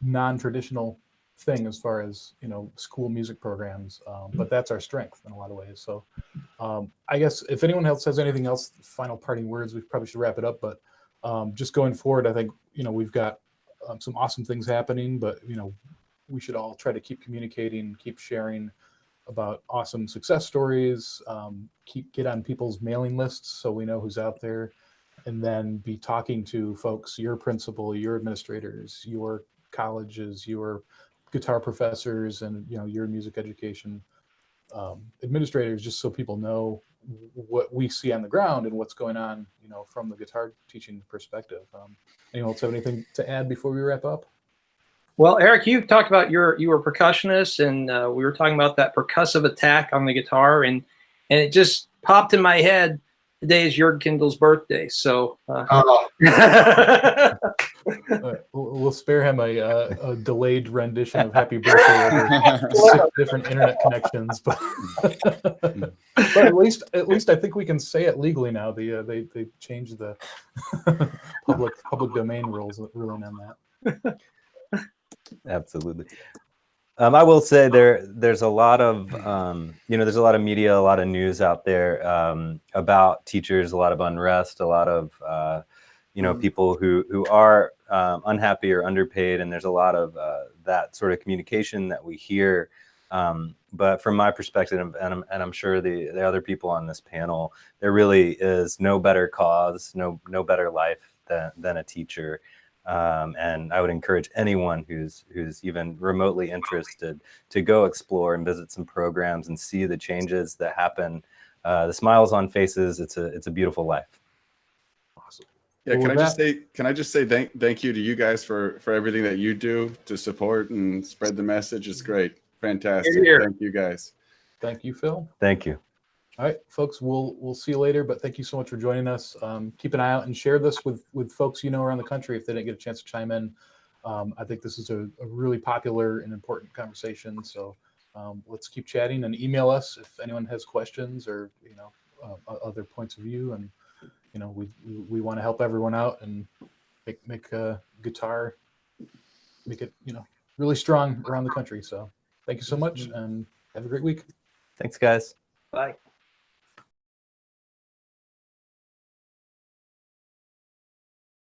non-traditional thing as far as, you know, school music programs, but that's our strength in a lot of ways. So I guess if anyone else has anything else, final parting words, we probably should wrap it up. But just going forward, I think, you know, we've got some awesome things happening, but, you know, we should all try to keep communicating, keep sharing about awesome success stories, get on people's mailing lists so we know who's out there, and then be talking to folks, your principal, your administrators, your colleges, your guitar professors, and, you know, your music education administrators, just so people know what we see on the ground and what's going on, you know, from the guitar teaching perspective. Anyone else have anything to add before we wrap up? Well, Eric, you talked about you were a percussionist, and we were talking about that percussive attack on the guitar, and it just popped in my head. Today is Jörg Kindle's birthday, so We'll spare him a delayed rendition of "Happy Birthday" over 6 different internet connections, but at least I think we can say it legally now. They changed the public domain ruling on that. Absolutely. I will say there's a lot of there's a lot of media, a lot of news out there about teachers, a lot of unrest, a lot of people who are unhappy or underpaid, and there's a lot of that sort of communication that we hear. But from my perspective, and I'm sure the other people on this panel, there really is no better cause, no better life than a teacher. And I would encourage anyone who's even remotely interested to go explore and visit some programs and see the changes that happen. The smiles on faces, it's a beautiful life. Awesome. Yeah, Well, can I just say thank you to you guys for everything that you do to support and spread the message. It's great. Fantastic. Thank you guys. Thank you, Phil. Thank you. All right, folks, we'll see you later, but thank you so much for joining us. Keep an eye out and share this with folks you know around the country if they didn't get a chance to chime in. I think this is a really popular and important conversation, so let's keep chatting, and email us if anyone has questions or other points of view. And we want to help everyone out and make guitar, make it really strong around the country. So thank you so much, and have a great week. Thanks, guys. Bye.